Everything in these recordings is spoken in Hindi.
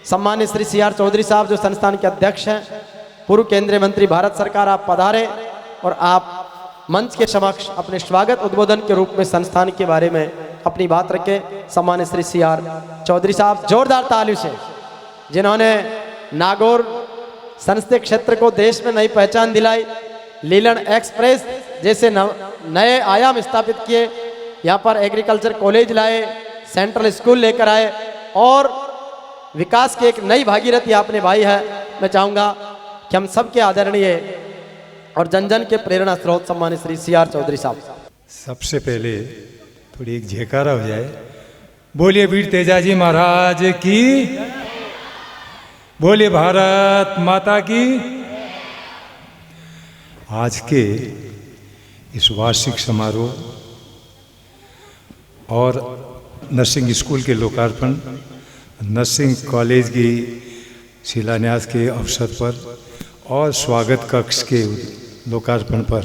सम्मानित श्री सी आर चौधरी साहब जो संस्थान के अध्यक्ष हैं, पूर्व केंद्रीय मंत्री भारत सरकार, आप पधारे और आप मंच के समक्ष अपने स्वागत उद्बोधन के रूप में संस्थान के बारे में अपनी बात रखें। सम्मानित श्री सी आर चौधरी साहब, जोरदार तालियों से, जिन्होंने नागौर संसदीय क्षेत्र को देश में नई पहचान दिलाई, लीलन एक्सप्रेस जैसे नए आयाम स्थापित किए, यहाँ पर एग्रीकल्चर कॉलेज लाए, सेंट्रल स्कूल लेकर आए और विकास की एक नई भागीरथी आपने भाई है। मैं चाहूँगा कि हम सबके आदरणीय और जन जन के प्रेरणा स्रोत सम्मानित श्री सी आर चौधरी साहब। सबसे पहले थोड़ी एक जयकारा हो जाए। बोलिए वीर तेजाजी महाराज की, बोलिए भारत माता की। आज के इस वार्षिक समारोह और नर्सिंग स्कूल के लोकार्पण, नर्सिंग कॉलेज की शिलान्यास के अवसर पर और स्वागत कक्ष के लोकार्पण पर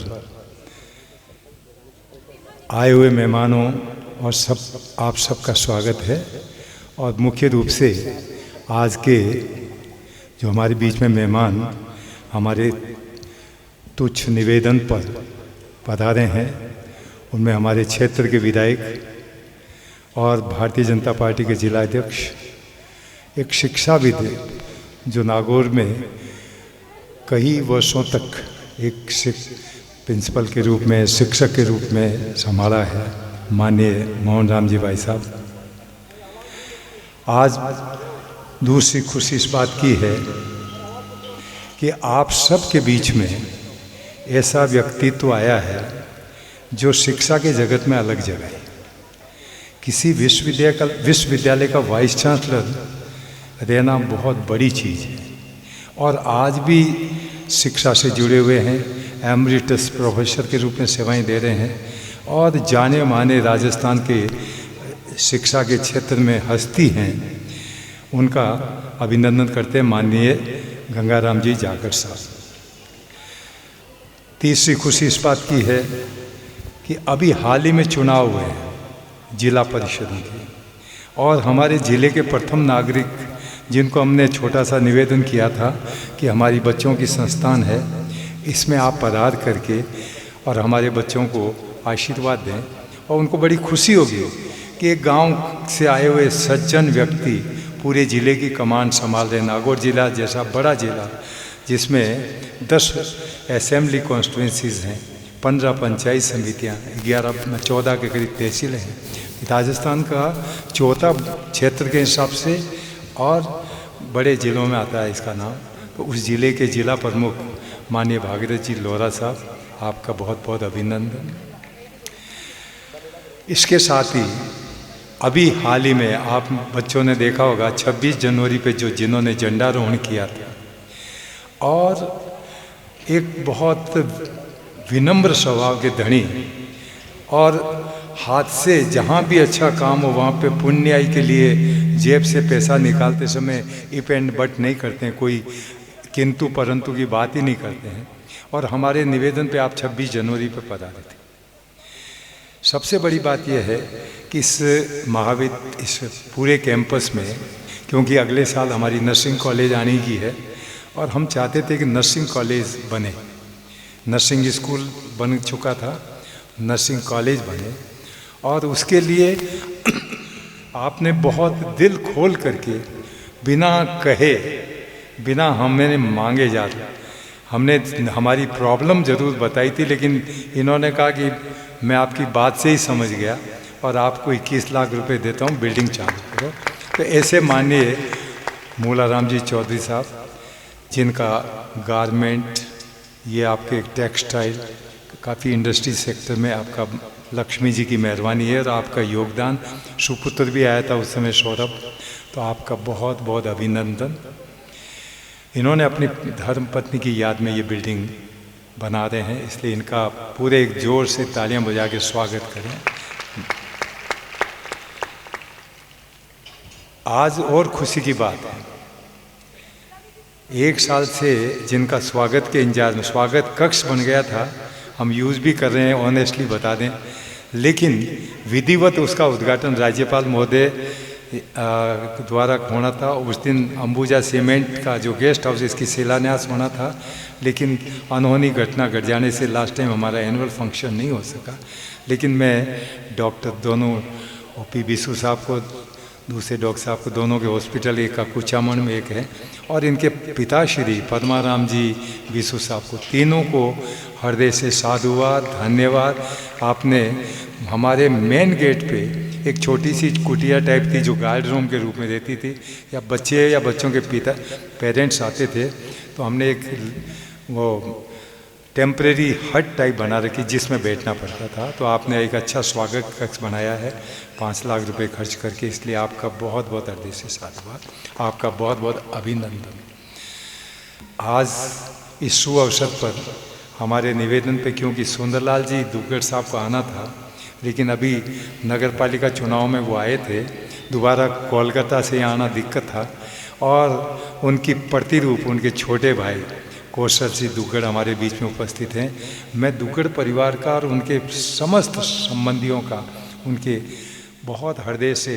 आए हुए मेहमानों और आप सबका स्वागत है। और मुख्य रूप से आज के जो हमारे बीच में मेहमान हमारे तुच्छ निवेदन पर पधारे हैं, उनमें हमारे क्षेत्र के विधायक और भारतीय जनता पार्टी के जिलाध्यक्ष, एक शिक्षाविद जो नागौर में कई वर्षों तक एक प्रिंसिपल के रूप में, शिक्षक के रूप में संभाला है, माननीय मोहन राम जी भाई साहब। आज दूसरी खुशी इस बात की है कि आप सब के बीच में ऐसा व्यक्तित्व आया है जो शिक्षा के जगत में अलग जगह है। किसी विश्वविद्यालय का वाइस चांसलर रहना बहुत बड़ी चीज़ है और आज भी शिक्षा से जुड़े हुए हैं, एमरिटस प्रोफेसर के रूप में सेवाएं दे रहे हैं और जाने माने राजस्थान के शिक्षा के क्षेत्र में हस्ती हैं। उनका अभिनंदन करते हैं माननीय गंगाराम जी जाखड़ साहब। तीसरी खुशी इस बात की है कि अभी हाल ही में चुनाव हुए हैं जिला परिषद के और हमारे ज़िले के प्रथम नागरिक जिनको हमने छोटा सा निवेदन किया था कि हमारी बच्चों की संस्थान है, इसमें आप पधार करके और हमारे बच्चों को आशीर्वाद दें। और उनको बड़ी खुशी होगी कि एक गांव से आए हुए सज्जन व्यक्ति पूरे ज़िले की कमान संभाल रहे। नागौर जिला जैसा बड़ा जिला जिसमें 10 असेंबली कॉन्स्टिट्यूंसीज़ हैं, 15 पंचायत समितियाँ, 14 के करीब तहसीलें हैं, राजस्थान का चौथा क्षेत्र के हिसाब से और बड़े ज़िलों में आता है इसका नाम। तो उस ज़िले के ज़िला प्रमुख माननीय भागीरथ जी लोहरा साहब, आपका बहुत बहुत अभिनंदन। इसके साथ ही अभी हाल ही में आप बच्चों ने देखा होगा 26 जनवरी पे जिन्होंने झंडारोहण किया था और एक बहुत विनम्र स्वभाव के धनी और हाथ से जहाँ भी अच्छा काम हो वहाँ पे पुण्याई के लिए जेब से पैसा निकालते समय इफ एंड बट नहीं करते हैं, कोई किंतु परंतु की बात ही नहीं करते हैं। और हमारे निवेदन पे आप 26 जनवरी पे पधारे थे। सबसे बड़ी बात यह है कि इस पूरे कैंपस में, क्योंकि अगले साल हमारी नर्सिंग कॉलेज आने की है और हम चाहते थे कि नर्सिंग कॉलेज बने। नर्सिंग स्कूल बन चुका था, नर्सिंग कॉलेज बने और उसके लिए आपने बहुत दिल खोल करके बिना कहे, बिना हमने मांगे जाते, हमने हमारी प्रॉब्लम ज़रूर बताई थी, लेकिन इन्होंने कहा कि मैं आपकी बात से ही समझ गया और आपको 21 लाख रुपए देता हूँ, बिल्डिंग चालू करो। तो ऐसे माननीय मूलाराम जी चौधरी साहब, जिनका गारमेंट, ये आपके टेक्सटाइल, काफ़ी इंडस्ट्री सेक्टर में आपका लक्ष्मी जी की मेहरबानी है और आपका योगदान। सुपुत्र भी आया था उस समय, सौरभ, तो आपका बहुत बहुत अभिनंदन। इन्होंने अपनी धर्मपत्नी की याद में ये बिल्डिंग बना रहे हैं, इसलिए इनका पूरे एक जोर से तालियां बजा के स्वागत करें। आज और खुशी की बात है, 1 साल से जिनका स्वागत के इंतजार में स्वागत कक्ष बन गया था, हम यूज़ भी कर रहे हैं, ऑनेस्टली बता दें, लेकिन विधिवत उसका उद्घाटन राज्यपाल महोदय द्वारा होना था। उस दिन अंबुजा सीमेंट का जो गेस्ट हाउस इसकी शिलान्यास होना था, लेकिन अनहोनी घटना घट जाने से लास्ट टाइम हमारा एनुअल फंक्शन नहीं हो सका। लेकिन मैं डॉक्टर दोनों OP बिसु साहब को, दूसरे डॉक्टर साहब को, दोनों के हॉस्पिटल, एक का कुचामन में एक है, और इनके पिताश्री पद्माराम जी बिसु साहब को, तीनों को हृदय से साधुवाद, धन्यवाद। आपने हमारे मेन गेट पे एक छोटी सी कुटिया टाइप थी जो गार्ड रूम के रूप में रहती थी, या बच्चे या बच्चों के पेरेंट्स आते थे, तो हमने एक वो टेम्परेरी हट टाइप बना रखी जिसमें बैठना पड़ता था। तो आपने एक अच्छा स्वागत कक्ष बनाया है 5 लाख रुपए खर्च करके, इसलिए आपका बहुत बहुत हृदय से साधुवाद, आपका बहुत बहुत अभिनंदन। आज इस शुभ अवसर पर हमारे निवेदन पे, क्योंकि सुंदरलाल जी दुग्गड़ साहब को आना था, लेकिन अभी नगर पालिका चुनाव में वो आए थे, दोबारा कोलकाता से यहाँ आना दिक्कत था, और उनकी प्रतिरूप उनके छोटे भाई कौशल सिंह दुग्गड़ हमारे बीच में उपस्थित हैं। मैं दुग्गड़ परिवार का और उनके समस्त संबंधियों का, उनके बहुत हृदय से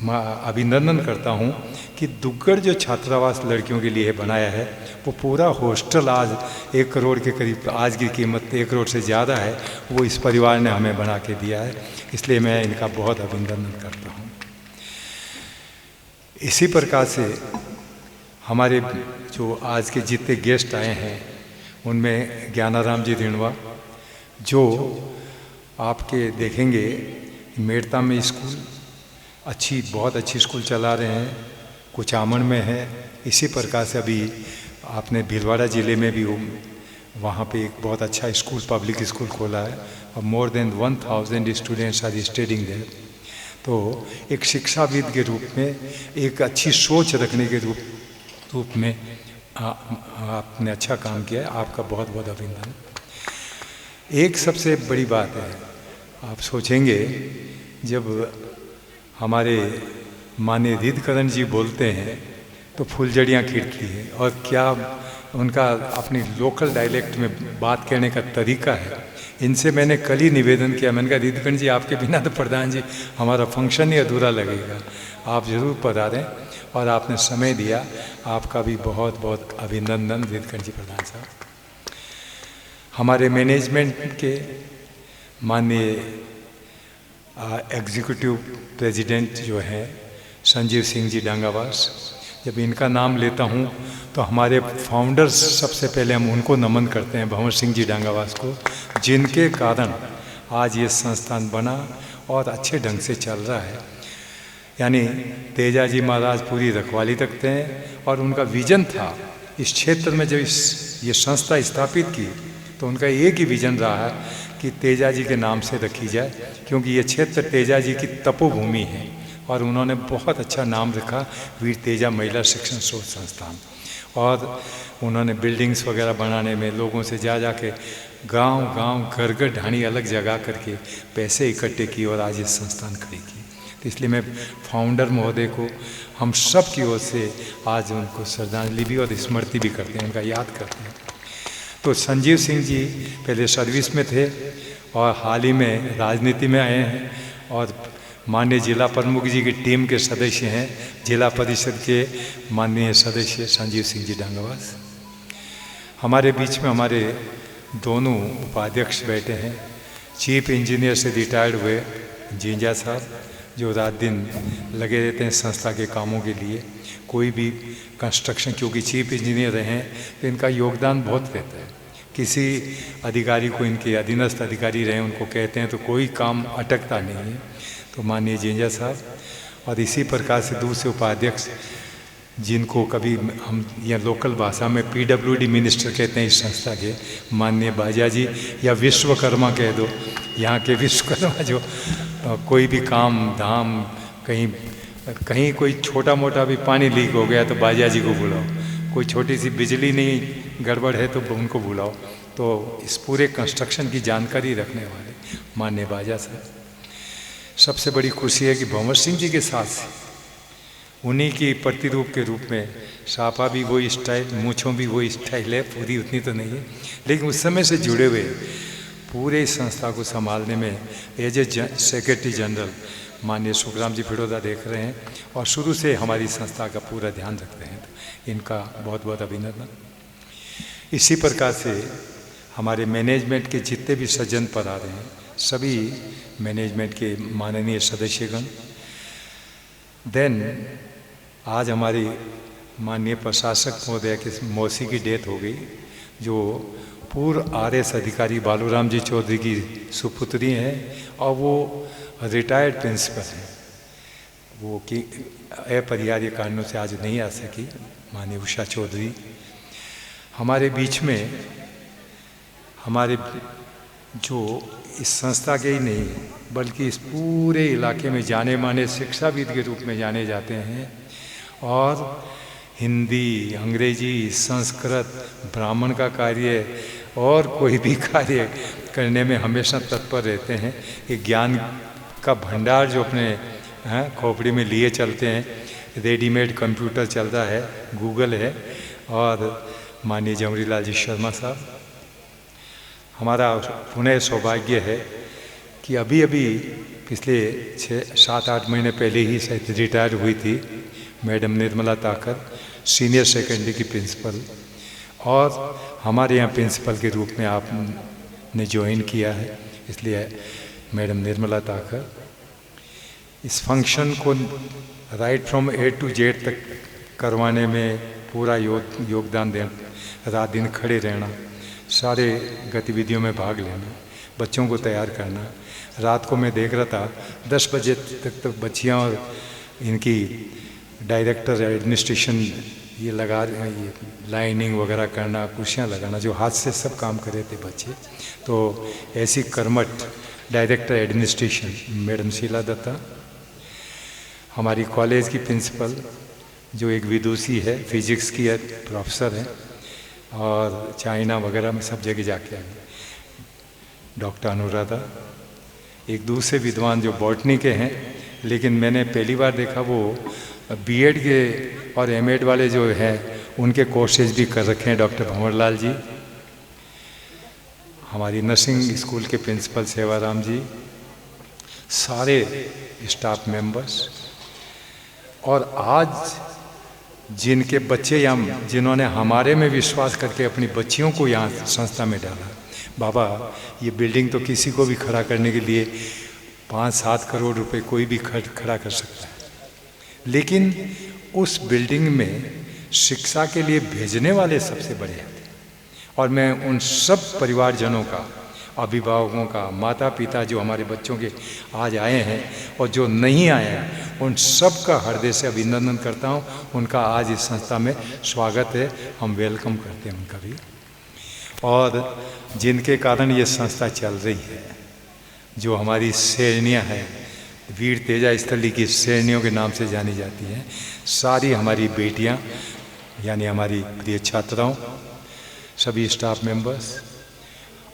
अभिनंदन करता हूं कि दुग्गड़ जो छात्रावास लड़कियों के लिए बनाया है, वो पूरा हॉस्टल आज 1 करोड़ के करीब, आज की कीमत 1 करोड़ से ज़्यादा है, वो इस परिवार ने हमें बना के दिया है। इसलिए मैं इनका बहुत अभिनंदन करता हूँ। इसी प्रकार से हमारे जो आज के जितने गेस्ट आए हैं, उनमें ज्ञानाराम जी रिणवा, जो आपके देखेंगे मेड़ता में स्कूल बहुत अच्छी स्कूल चला रहे हैं, कुचामन में है। इसी प्रकार से अभी आपने भीलवाड़ा ज़िले में भी वहाँ पे एक बहुत अच्छा स्कूल, पब्लिक स्कूल खोला है, और more than 1000 students are studying there. तो एक शिक्षाविद के रूप में, एक अच्छी सोच रखने के रूप में आपने अच्छा काम किया है, आपका बहुत बहुत अभिनंदन। एक सबसे बड़ी बात है, आप सोचेंगे जब हमारे माननीय रिद्धकरण जी बोलते हैं तो फुलझड़ियाँ खिलती है, और क्या उनका अपनी लोकल डायलेक्ट में बात कहने का तरीका है। इनसे मैंने कल ही निवेदन किया, मैंने कहा रिद्धकरण जी आपके बिना तो प्रधान जी हमारा फंक्शन ही अधूरा लगेगा, आप ज़रूर पधारें, और आपने समय दिया, आपका भी बहुत बहुत अभिनंदन रिद्धकरण जी प्रधान साहब। हमारे मैनेजमेंट के माननीय एग्जीक्यूटिव प्रेसिडेंट जो हैं संजीव सिंह जी डांगावास, जब इनका नाम लेता हूं तो हमारे फाउंडर्स सबसे पहले हम उनको नमन करते हैं, भंवर सिंह जी डांगावास को, जिनके कारण आज ये संस्थान बना और अच्छे ढंग से चल रहा है। यानी तेजा जी महाराज पूरी रखवाली रखते हैं, और उनका विजन था इस क्षेत्र में जब ये संस्था स्थापित की तो उनका एक ही विजन रहा है कि तेजा जी के नाम से रखी जाए, क्योंकि ये क्षेत्र तेजा जी की तपोभूमि है, और उन्होंने बहुत अच्छा नाम रखा वीर तेजा महिला शिक्षण शोध संस्थान। और उन्होंने बिल्डिंग्स वगैरह बनाने में लोगों से जा के गांव घर घर ढाणी अलग जगह करके पैसे इकट्ठे किए और आज ये संस्थान खड़ी की। तो इसलिए मैं फाउंडर महोदय को हम सब की ओर से आज उनको श्रद्धांजलि भी और स्मृति भी करते हैं, उनका याद करते हैं। तो संजीव सिंह जी पहले सर्विस में थे और हाल ही में राजनीति में आए हैं, और माननीय जिला प्रमुख जी की टीम के सदस्य हैं, जिला परिषद के माननीय सदस्य संजीव सिंह जी डांगावास। हमारे बीच में हमारे दोनों उपाध्यक्ष बैठे हैं, चीफ इंजीनियर से रिटायर्ड हुए जिंजा साहब, जो रात दिन लगे रहते हैं संस्था के कामों के लिए। कोई भी कंस्ट्रक्शन, क्योंकि चीफ इंजीनियर रहे हैं तो इनका योगदान बहुत रहता है। किसी अधिकारी को, इनके अधीनस्थ अधिकारी रहे, उनको कहते हैं तो कोई काम अटकता नहीं है। तो माननीय जिंजा साहब, और इसी प्रकार से दूसरे उपाध्यक्ष जिनको कभी हम या लोकल भाषा में PWD मिनिस्टर कहते हैं इस संस्था के, माननीय बाजा जी, या विश्वकर्मा कह दो, यहाँ के विश्वकर्मा, जो कोई भी काम धाम, कहीं कोई छोटा मोटा भी पानी लीक हो गया तो बाजा जी को बुलाओ, कोई छोटी सी बिजली नहीं गड़बड़ है तो उनको बुलाओ। तो इस पूरे कंस्ट्रक्शन की जानकारी रखने वाले माननीय बाजा साहब। सबसे बड़ी खुशी है कि भंवर सिंह जी के साथ उन्हीं की प्रतिरूप के रूप में साफा भी वही स्टाइल, मूँछों भी वही स्टाइल है, पूरी उतनी तो नहीं है, लेकिन उस समय से जुड़े हुए पूरे संस्था को संभालने में एज ए सेक्रेटरी जनरल माननीय सुखराम जी फिरोदा देख रहे हैं और शुरू से हमारी संस्था का पूरा ध्यान रखते हैं, तो इनका बहुत बहुत अभिनंदन। इसी प्रकार से हमारे मैनेजमेंट के जितने भी सज्जन पद आ रहे हैं, सभी मैनेजमेंट के माननीय सदस्यगण, देन आज हमारी माननीय प्रशासक महोदय की मौसी की डेथ हो गई, जो पूर्व RS अधिकारी बालूराम जी चौधरी की सुपुत्री हैं और वो रिटायर्ड प्रिंसिपल हैं। वो कि अपरिहार्य कारणों से आज नहीं आ सकी माननीय उषा चौधरी। हमारे बीच में हमारे जो इस संस्था के ही नहीं बल्कि इस पूरे इलाके में जाने माने शिक्षाविद के रूप में जाने जाते हैं और हिंदी, अंग्रेजी, संस्कृत, ब्राह्मण का कार्य और कोई भी कार्य करने में हमेशा तत्पर रहते हैं। ये ज्ञान का भंडार जो अपने खोपड़ी में लिए चलते हैं, रेडीमेड कंप्यूटर चल रहा है, गूगल है। और माननीय जमरीलाल जी शर्मा साहब, हमारा पुनः सौभाग्य है कि अभी अभी पिछले 6-7-8 महीने पहले ही शायद रिटायर हुई थी मैडम निर्मला ताकर, सीनियर सेकेंडरी की प्रिंसिपल, और हमारे यहाँ प्रिंसिपल के रूप में आपने ज्वाइन किया है। इसलिए मैडम निर्मला ताकर इस फंक्शन को right from A to Z तक करवाने में पूरा योगदान देना, रात दिन खड़े रहना, सारे गतिविधियों में भाग लेना, बच्चों को तैयार करना। रात को मैं देख रहा था 10 बजे तक बच्चियाँ और इनकी डायरेक्टर एडमिनिस्ट्रेशन ये लगा ये लाइनिंग वगैरह करना, कुर्सियाँ लगाना, जो हाथ से सब काम कर रहे थे बच्चे। तो ऐसी कर्मठ director administration madam Sheela Dutta, हमारी कॉलेज की प्रिंसिपल जो एक विदुषी है, फिजिक्स की प्रोफेसर है और चाइना वगैरह में सब जगह जाके आई, डॉक्टर अनुराधा। एक दूसरे विद्वान जो बॉटनी के हैं, लेकिन मैंने पहली बार देखा वो B.Ed के और M.Ed वाले जो हैं उनके कोर्सेज भी कर रखे हैं, डॉक्टर भंवरलाल जी। हमारी नर्सिंग स्कूल के प्रिंसिपल सेवाराम जी, सारे स्टाफ मेंबर्स, और आज जिनके बच्चे यहाँ, जिन्होंने हमारे में विश्वास करके अपनी बच्चियों को यहाँ संस्था में डाला। बाबा, ये बिल्डिंग तो किसी को भी खड़ा करने के लिए 5-7 करोड़ रुपए कोई भी खड़ा कर सकता है, लेकिन उस बिल्डिंग में शिक्षा के लिए भेजने वाले सबसे बड़े हैं। और मैं उन सब परिवारजनों का, अभिभावकों का, माता पिता जो हमारे बच्चों के आज आए हैं और जो नहीं आए हैं, उन सब का हृदय से अभिनंदन करता हूँ। उनका आज इस संस्था में स्वागत है, हम वेलकम करते हैं उनका भी। और जिनके कारण ये संस्था चल रही है, जो हमारी श्रेणियाँ हैं, वीर तेजा स्थली की श्रेणियों के नाम से जानी जाती हैं, सारी हमारी बेटियां, यानी हमारी प्रिय छात्राओं, सभी स्टाफ मेंबर्स।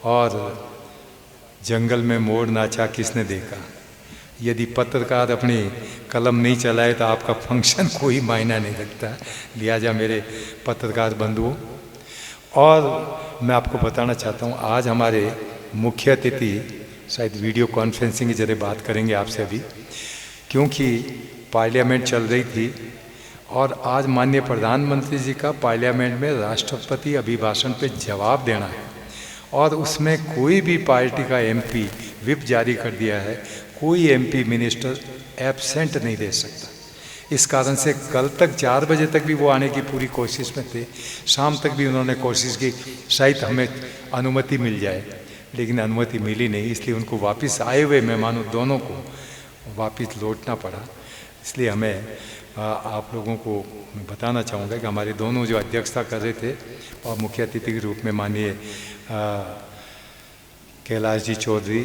और जंगल में मोर नाचा किसने देखा, यदि पत्रकार अपनी कलम नहीं चलाए तो आपका फंक्शन कोई मायना नहीं रखता। लिहाजा मेरे पत्रकार बंधुओं, और मैं आपको बताना चाहता हूँ, आज हमारे मुख्य अतिथि शायद वीडियो कॉन्फ्रेंसिंग के जरिए बात करेंगे आपसे अभी, क्योंकि पार्लियामेंट चल रही थी और आज माननीय प्रधानमंत्री जी का पार्लियामेंट में राष्ट्रपति अभिभाषण पे जवाब देना है, और उसमें कोई भी पार्टी का MP व्हिप जारी कर दिया है, कोई MP मिनिस्टर एब्सेंट नहीं रह सकता। इस कारण से कल तक 4 बजे तक भी वो आने की पूरी कोशिश में थे, शाम तक भी उन्होंने कोशिश की शायद हमें अनुमति मिल जाए, लेकिन अनुमति मिली नहीं। इसलिए उनको वापस आए हुए मेहमानों दोनों को वापस लौटना पड़ा। इसलिए हमें आप लोगों को मैं बताना चाहूँगा कि हमारे दोनों जो अध्यक्षता कर रहे थे और मुख्य अतिथि के रूप में माननीय कैलाश जी चौधरी,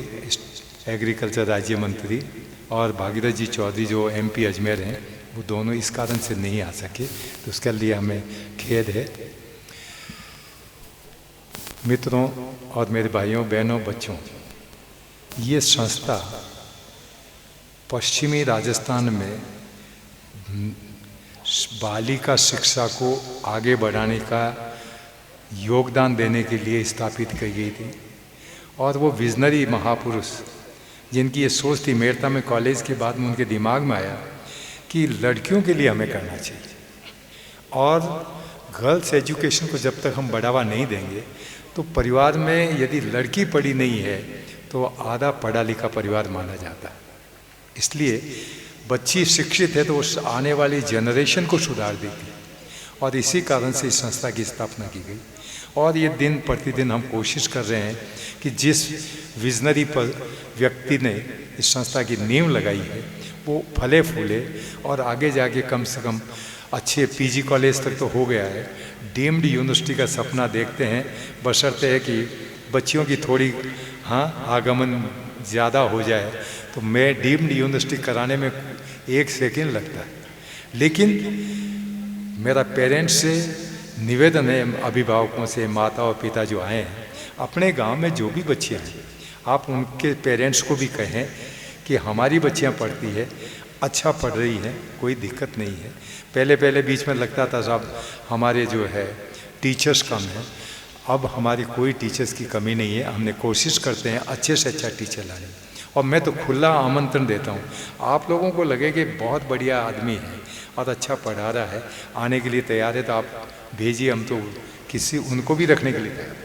एग्रीकल्चर राज्य मंत्री, और भागीरथ जी चौधरी जो MP अजमेर हैं, वो दोनों इस कारण से नहीं आ सके, तो उसके लिए हमें खेद है। मित्रों और मेरे भाइयों बहनों बच्चों, ये संस्था पश्चिमी राजस्थान में बालिका शिक्षा को आगे बढ़ाने का योगदान देने के लिए स्थापित की गई थी। और वो विजनरी महापुरुष जिनकी ये सोच थी, मेरता में कॉलेज के बाद में उनके दिमाग में आया कि लड़कियों के लिए हमें करना चाहिए, और गर्ल्स एजुकेशन को जब तक हम बढ़ावा नहीं देंगे तो परिवार में यदि लड़की पढ़ी नहीं है तो आधा पढ़ा लिखा परिवार माना जाता है। इसलिए बच्ची शिक्षित है तो उस आने वाली जनरेशन को सुधार देती है, और इसी कारण से इस संस्था की स्थापना की गई। और ये दिन प्रतिदिन हम कोशिश कर रहे हैं कि जिस विजनरी पर व्यक्ति ने इस संस्था की नींव लगाई है वो फले फूले, और आगे जाके कम से कम अच्छे पीजी कॉलेज तक तो हो गया है, डीम्ड यूनिवर्सिटी का सपना देखते हैं, बशर्ते है कि बच्चियों की थोड़ी आगमन ज़्यादा हो जाए। तो मैं डीम्ड यूनिवर्सिटी कराने में 1 सेकेंड लगता है, लेकिन मेरा पेरेंट्स से निवेदन है, अभिभावकों से, माता और पिता जो आए हैं, अपने गांव में जो भी बच्चियां हैं आप उनके पेरेंट्स को भी कहें कि हमारी बच्चियां पढ़ती है, अच्छा पढ़ रही है, कोई दिक्कत नहीं है। पहले बीच में लगता था साहब हमारे जो है टीचर्स कम हैं, अब हमारी कोई टीचर्स की कमी नहीं है, हमने कोशिश करते हैं अच्छे से अच्छा टीचर लाने। और मैं तो खुला आमंत्रण देता हूँ, आप लोगों को लगे कि बहुत बढ़िया आदमी है और अच्छा पढ़ा रहा है, आने के लिए तैयार है, तो आप भेजिए, हम तो किसी उनको भी रखने के लिए तैयार।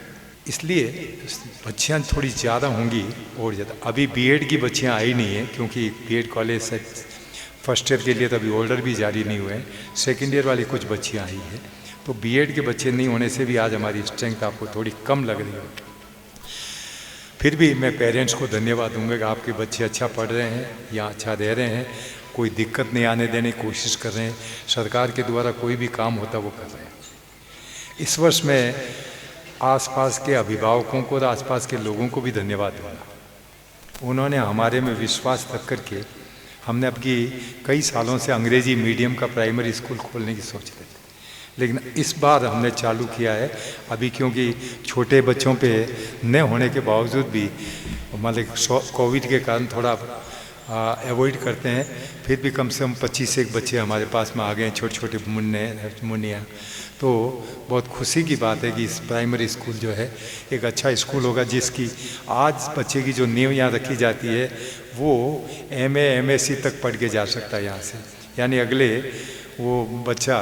इसलिए बच्चियाँ थोड़ी ज़्यादा होंगी और ज़्यादा। अभी बीएड की बच्चियाँ आई नहीं हैं, क्योंकि बीएड कॉलेज से फर्स्ट ईयर के लिए तो अभी ऑर्डर भी जारी नहीं हुए हैं, सेकेंड ईयर वाली कुछ बच्चियाँ आई हैं, तो बीएड के बच्चे नहीं होने से भी आज हमारी स्ट्रेंथ आपको थोड़ी कम लग रही है। फिर भी मैं पेरेंट्स को धन्यवाद दूंगा कि आपके बच्चे अच्छा पढ़ रहे हैं, यहाँ अच्छा दे रहे हैं, कोई दिक्कत नहीं आने देने की कोशिश कर रहे हैं, सरकार के द्वारा कोई भी काम होता वो कर रहे हैं। इस वर्ष मैं आसपास के अभिभावकों को और आसपास के लोगों को भी धन्यवाद दूंगा। उन्होंने हमारे में विश्वास रख करके, हमने अब की कई सालों से अंग्रेजी मीडियम का प्राइमरी स्कूल खोलने की सोच रहे थे, लेकिन इस बार हमने चालू किया है। अभी क्योंकि छोटे बच्चों पे न होने के बावजूद भी मतलब कोविड के कारण थोड़ा अवॉइड करते हैं, फिर भी कम से कम 25 एक बच्चे हमारे पास में आ गए हैं, छोटे छोटे मुन्नियाँ। तो बहुत खुशी की बात है कि इस प्राइमरी स्कूल जो है एक अच्छा स्कूल होगा, जिसकी आज बच्चे की जो नींव यहाँ रखी जाती है वो MA MSc तक पढ़ के जा सकता है यहाँ से, यानी अगले वो बच्चा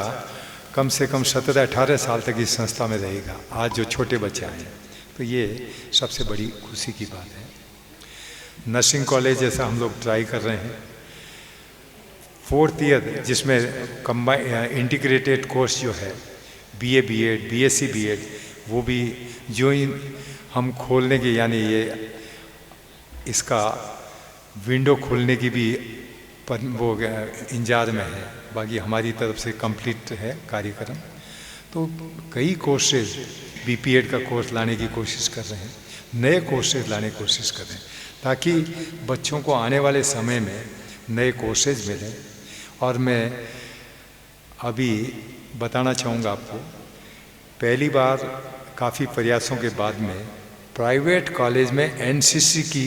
कम से कम 17-18 साल तक इस संस्था में रहेगा, आज जो छोटे बच्चे आए हैं। तो ये सबसे बड़ी खुशी की बात है। नर्सिंग कॉलेज जैसा हम लोग ट्राई कर रहे हैं, 4th ईयर जिसमें इंटीग्रेटेड कोर्स जो है BA BEd BSc BEd वो भी जो ही हम खोलने की, यानी ये इसका विंडो खोलने की भी वो इंतजार में है, बाकी हमारी तरफ से कंप्लीट है कार्यक्रम। तो कई कोर्सेज BPEd का कोर्स लाने की कोशिश कर रहे हैं, नए कोर्सेज लाने की कोशिश कर रहे हैं, ताकि बच्चों को आने वाले समय में नए कोर्सेज मिलें। और मैं अभी बताना चाहूँगा आपको, पहली बार काफ़ी प्रयासों के बाद में प्राइवेट कॉलेज में NCC की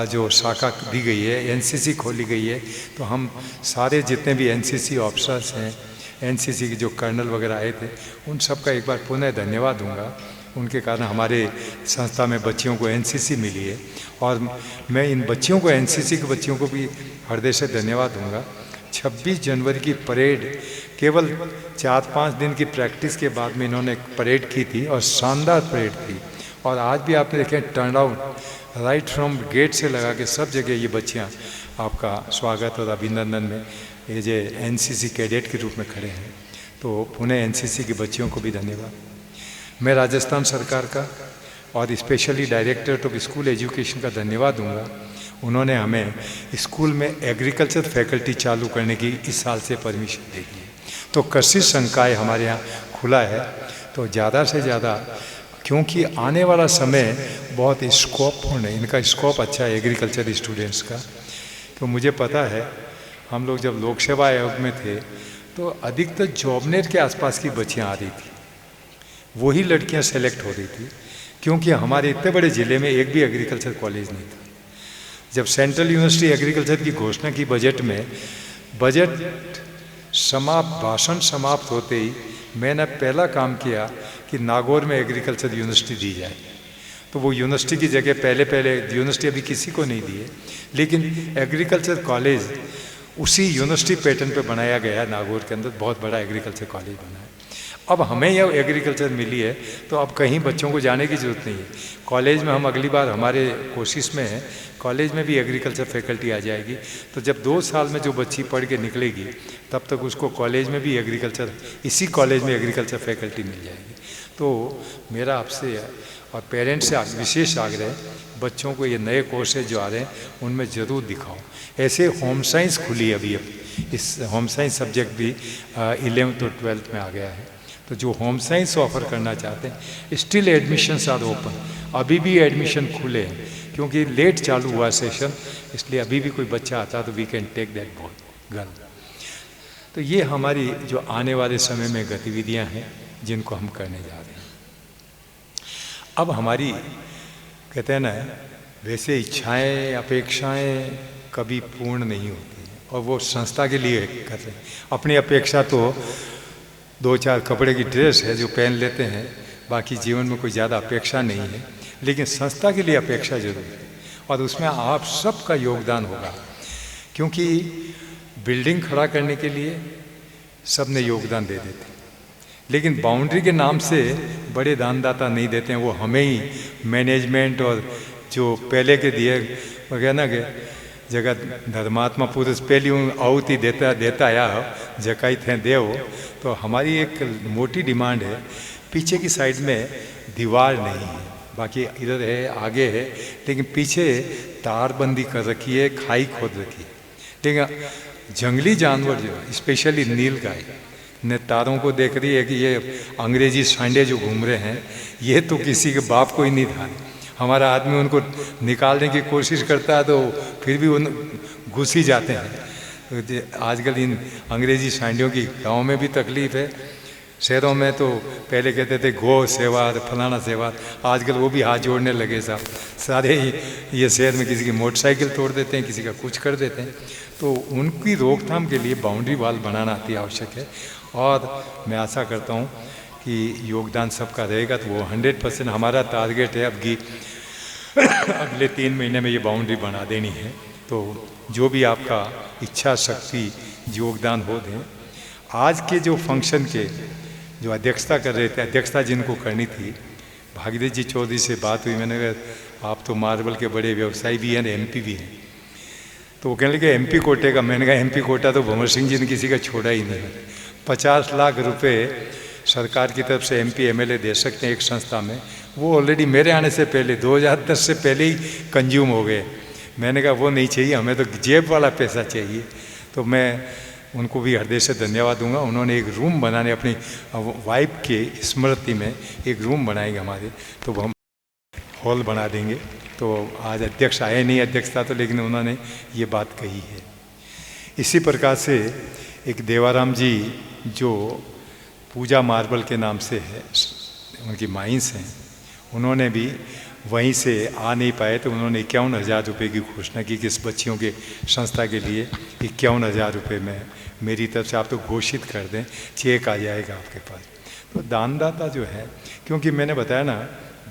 जो शाखा दी गई है, NCC खोली गई है। तो हम सारे जितने भी NCC ऑफिसर्स हैं, NCC के जो कर्नल वगैरह आए थे, उन सब का एक बार पुनः धन्यवाद दूंगा। उनके कारण हमारे संस्था में बच्चियों को NCC मिली है, और मैं इन बच्चियों को, NCC के बच्चियों को भी हृदय से धन्यवाद दूंगा। 26 जनवरी की परेड केवल 4-5 दिन की प्रैक्टिस के बाद में इन्होंने परेड की थी, और शानदार परेड थी। और आज भी आपने देखें turn out right from gate से लगा के सब जगह ये बच्चियाँ आपका स्वागत और अभिनंदन में ये जो NCC कैडेट के रूप में खड़े हैं। तो पुनः NCC की बच्चियों को भी धन्यवाद। मैं राजस्थान सरकार का और specially director of school education का धन्यवाद दूंगा। उन्होंने हमें स्कूल में एग्रीकल्चर फैकल्टी चालू करने की इस साल से परमिशन दे दी है। तो कृषि संकाय हमारे यहाँ खुला है, तो ज़्यादा से ज़्यादा, क्योंकि आने वाला समय बहुत स्कोपपूर्ण है, इनका स्कोप अच्छा है एग्रीकल्चर स्टूडेंट्स का। तो मुझे पता है, हम लोग जब लोक सेवा आयोग में थे तो अधिकतर जॉबनेट के आसपास की बच्चियाँ आ रही थी, वही लड़कियाँ सेलेक्ट हो रही थी, क्योंकि हमारे इतने बड़े ज़िले में एक भी एग्रीकल्चर कॉलेज नहीं था। जब सेंट्रल यूनिवर्सिटी एग्रीकल्चर की घोषणा की बजट में, बजट भाषण समाप्त होते ही मैंने पहला काम किया कि नागौर में एग्रीकल्चर यूनिवर्सिटी दी जाए। तो वो यूनिवर्सिटी की जगह पहले यूनिवर्सिटी अभी किसी को नहीं दी है, लेकिन एग्रीकल्चर कॉलेज उसी यूनिवर्सिटी पैटर्न पे बनाया गया है। नागौर के अंदर बहुत बड़ा एग्रीकल्चर कॉलेज बना है। अब हमें यह एग्रीकल्चर मिली है तो अब कहीं बच्चों को जाने की ज़रूरत नहीं है। कॉलेज में हम अगली बार, हमारे कोशिश में है कॉलेज में भी एग्रीकल्चर फैकल्टी आ जाएगी, तो जब 2 साल में जो बच्ची पढ़ के निकलेगी तब तक उसको कॉलेज में भी एग्रीकल्चर, इसी कॉलेज में एग्रीकल्चर फैकल्टी मिल जाएगी। तो मेरा आपसे और पेरेंट्स से विशेष आग्रह है, बच्चों को ये नए कोर्सेज जो आ रहे हैं उनमें ज़रूर दिखाओ। ऐसे होम साइंस खुली अभी, इस होम साइंस सब्जेक्ट भी 11th और 12th में आ गया है। तो जो होम साइंस ऑफर करना चाहते हैं, स्टिल एडमिशन्स आर ओपन, अभी भी एडमिशन खुले हैं, क्योंकि लेट चालू हुआ सेशन, इसलिए अभी भी कोई बच्चा आता तो we can take that boy girl. तो ये हमारी जो आने वाले समय में गतिविधियां हैं जिनको हम करने जा रहे हैं। अब हमारी कहते हैं ना, वैसे इच्छाएं अपेक्षाएं कभी पूर्ण नहीं होती हैं, और वो संस्था के लिए करते हैं। अपनी अपेक्षा तो 2-4 कपड़े की ड्रेस है जो पहन लेते हैं, बाकी जीवन में कोई ज़्यादा अपेक्षा नहीं है, लेकिन संस्था के लिए अपेक्षा जरूर है, और उसमें आप सबका योगदान होगा, क्योंकि बिल्डिंग खड़ा करने के लिए सब ने योगदान दे देते हैं, लेकिन बाउंड्री के नाम से बड़े दानदाता नहीं देते हैं। वो हमें ही मैनेजमेंट और जो पहले के दिए वगैरह ना के जगत धर्मात्मा पुरुष पहली आहुति देता आया जकाई थे देव। तो हमारी एक मोटी डिमांड है, पीछे की साइड में दीवार नहीं है, बाकी इधर है आगे है, लेकिन पीछे तारबंदी कर रखी है, खाई खोद रखी है। लेकिन जंगली जानवर जो स्पेशली नीलगाय ने तारों को देख रही है कि ये अंग्रेजी सांडे जो घूम रहे हैं ये तो किसी के बाप को ही नहीं था। हमारा आदमी उनको निकालने की कोशिश करता है तो फिर भी उन घुस ही जाते हैं। तो आजकल इन अंग्रेजी सांडियों की गांव में भी तकलीफ है, शहरों में तो पहले कहते थे गौ सेवा फलाना सेवा, आजकल वो भी हाथ जोड़ने लगे साहब। सारे ये शहर में किसी की मोटरसाइकिल तोड़ देते हैं, किसी का कुछ कर देते हैं। तो उनकी रोकथाम के लिए बाउंड्री वाल बनाना अति आवश्यक है, और मैं आशा करता हूँ कि योगदान सबका रहेगा। तो वो 100% हमारा टारगेट है अब कि अगले 3 महीने में ये बाउंड्री बना देनी है। तो जो भी आपका इच्छा शक्ति योगदान हो दें। आज के जो फंक्शन के जो अध्यक्षता कर रहे थे, अध्यक्षता जिनको करनी थी, भागीरथ जी चौधरी से बात हुई, मैंने कहा आप तो मार्बल के बड़े व्यवसायी भी हैं, MP भी हैं। तो वो कहने लगे MP कोटे का। मैंने कहा MP कोटा तो भंवर सिंह जी ने किसी का छोड़ा ही नहीं है। 50 लाख रुपए सरकार की तरफ से MP MLA दे सकते हैं एक संस्था में, वो ऑलरेडी मेरे आने से पहले 2010 से पहले ही कंज्यूम हो गए। मैंने कहा वो नहीं चाहिए, हमें तो जेब वाला पैसा चाहिए। तो मैं उनको भी हृदय से धन्यवाद दूंगा। उन्होंने एक रूम बनाने, अपनी वाइफ के स्मृति में एक रूम बनाएंगे हमारे, तो वो हम हॉल बना देंगे। तो आज अध्यक्ष आए नहीं अध्यक्षता तो, लेकिन उन्होंने ये बात कही है। इसी प्रकार से एक देवाराम जी जो पूजा मार्बल के नाम से है, उनकी माइंस हैं, उन्होंने भी वहीं से आ नहीं पाए तो उन्होंने 51,000 रुपये की घोषणा की कि इस बच्चियों के संस्था के लिए 51,000 रुपये में मेरी तरफ से आप तो घोषित कर दें, चेक आ जाएगा आपके पास। तो दानदाता जो है, क्योंकि मैंने बताया ना,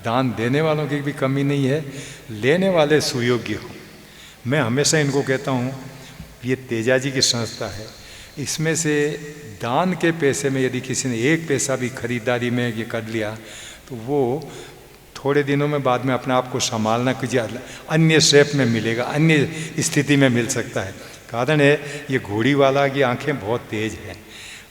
दान देने वालों की भी कमी नहीं है, लेने वाले सुयोग्य हो। मैं हमेशा इनको कहता हूँ, ये तेजा जी की संस्था है, इसमें से दान के पैसे में यदि किसी ने 1 पैसा भी खरीदारी में ये कर लिया तो वो थोड़े दिनों में बाद में अपने आप को संभालना कुछ अन्य शेप में मिलेगा, अन्य स्थिति में मिल सकता है। कारण है ये घोड़ी वाला की आंखें बहुत तेज हैं।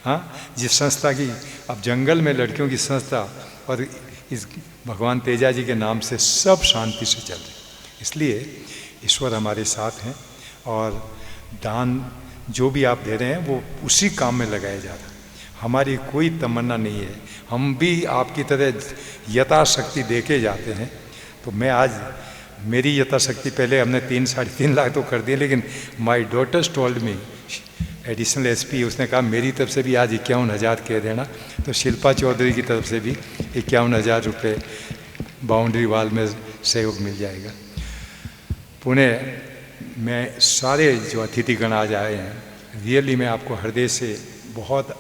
हाँ, जिस संस्था की अब जंगल में लड़कियों की संस्था और इस भगवान तेजा जी के नाम से सब शांति से चल रहे, इसलिए ईश्वर हमारे साथ हैं। और दान जो भी आप दे रहे हैं वो उसी काम में लगाया जा रहा है। हमारी कोई तमन्ना नहीं है, हम भी आपकी तरह यथाशक्ति दे के जाते हैं। तो मैं आज मेरी यथाशक्ति, पहले हमने 3-3.5 लाख तो कर दिए, लेकिन my daughters told me, additional SP, उसने कहा मेरी तरफ से भी आज 51,000 कह देना। तो शिल्पा चौधरी की तरफ से भी 51,000 रुपये बाउंड्री वाल में सहयोग मिल जाएगा। पुणे में सारे जो अतिथिगण आज आए हैं, रियली मैं आपको हृदय से बहुत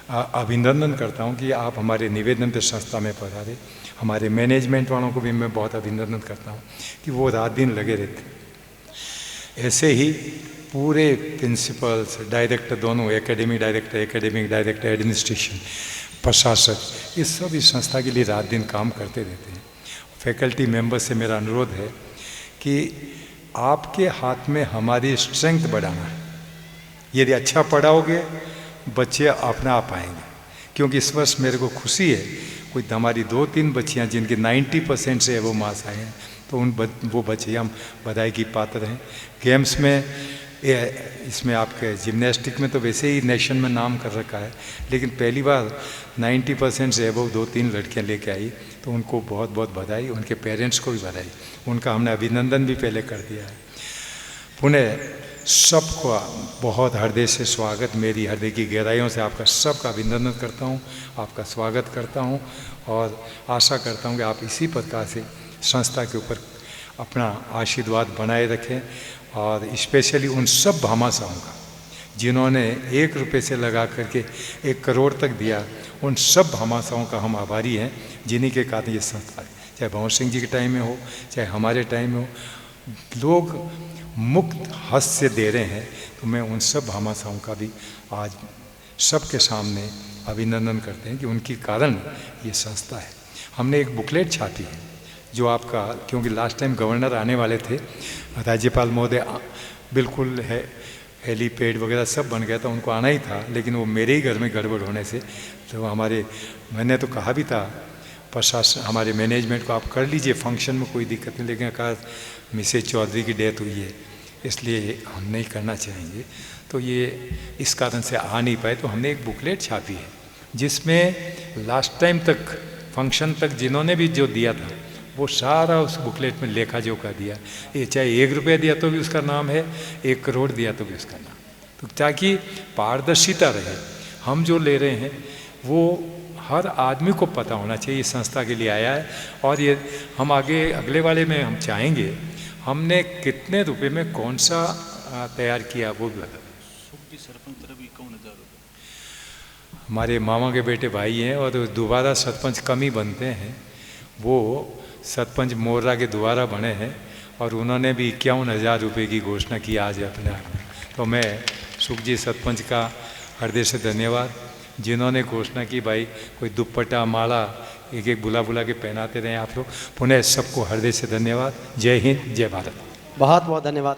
अभिनंदन करता हूं कि आप हमारे निवेदन पे संस्था में पधारे। हमारे मैनेजमेंट वालों को भी मैं बहुत अभिनंदन करता हूं कि वो रात दिन लगे रहते। ऐसे ही पूरे प्रिंसिपल्स, डायरेक्टर, दोनों एकेडमिक डायरेक्टर, एडमिनिस्ट्रेशन, प्रशासक, ये सब इस संस्था के लिए रात दिन काम करते रहते हैं। फैकल्टी मेंबर से मेरा अनुरोध है कि आपके हाथ में हमारी स्ट्रेंथ बढ़ाना है। यदि अच्छा पढ़ाओगे बच्चे अपना आप आएंगे, क्योंकि इस वर्ष मेरे को खुशी है कोई हमारी 2-3 बच्चियां जिनके 90% से वो मार्क्स आए हैं, तो वो बच्चियां बधाई की पात्र हैं। गेम्स में इसमें आपके जिम्नास्टिक में तो वैसे ही नेशन में नाम कर रखा है, लेकिन पहली बार 90% से अबव 2-3 लड़कियां लेके आई, तो उनको बहुत बहुत बधाई, उनके पेरेंट्स को भी बधाई, उनका हमने अभिनंदन भी पहले कर दिया है। पुनः सबको बहुत हृदय से स्वागत, मेरी हृदय की गहराइयों से आपका सबका अभिनंदन करता हूँ, आपका स्वागत करता हूँ और आशा करता हूँ कि आप इसी प्रकार से संस्था के ऊपर अपना आशीर्वाद बनाए रखें। और स्पेशली उन सब भामाशाहों का जिन्होंने 1 रुपये से लगा करके 1 करोड़ तक दिया, उन सब भामाशाहों का हम आभारी हैं, जिन्हीं के कारण ये संस्था है। चाहे भंवर सिंह जी के टाइम में हो, चाहे हमारे टाइम में हो, लोग मुक्त हस्त से दे रहे हैं, तो मैं उन सब भामाशाहों का भी आज सबके सामने अभिनंदन करते हैं कि उनके कारण ये संस्था है। हमने एक बुकलेट छापी है जो आपका, क्योंकि लास्ट टाइम गवर्नर आने वाले थे, राज्यपाल महोदय बिल्कुल है, हेलीपैड वगैरह सब बन गया था, उनको आना ही था, लेकिन वो मेरे ही घर में गड़बड़ होने से तो मैंने तो कहा भी था प्रशासन, हमारे मैनेजमेंट को, आप कर लीजिए फंक्शन में कोई दिक्कत नहीं, लेकिन कहा मिसेज चौधरी की डेथ हुई है इसलिए हम नहीं करना चाहेंगे, तो ये इस कारण से आ नहीं पाए। तो हमने एक बुकलेट छापी है जिसमें लास्ट टाइम तक फंक्शन तक जिन्होंने भी जो दिया था वो सारा उस बुकलेट में लेखा जोखा दिया। ये चाहे 1 रुपया दिया तो भी उसका नाम है, 1 करोड़ दिया तो भी उसका नाम, तो ताकि पारदर्शिता रहे। हम जो ले रहे हैं वो हर आदमी को पता होना चाहिए संस्था के लिए आया है, और ये हम आगे अगले वाले में हम चाहेंगे हमने कितने रुपए में कौन सा तैयार किया वो भी बता। हमारे मामा के बेटे भाई हैं और दोबारा सरपंच कम ही बनते हैं, वो सरपंच मोर्रा के दोबारा बने हैं और उन्होंने भी 51,000 रुपये की घोषणा की आज अपने आप में। तो मैं सुखजी सरपंच का हृदय से धन्यवाद, जिन्होंने घोषणा की भाई कोई दुपट्टा माला एक एक बुला बुला के पहनाते रहे आप लोग। पुनः सबको हृदय से धन्यवाद। जय हिंद, जय भारत। बहुत बहुत धन्यवाद।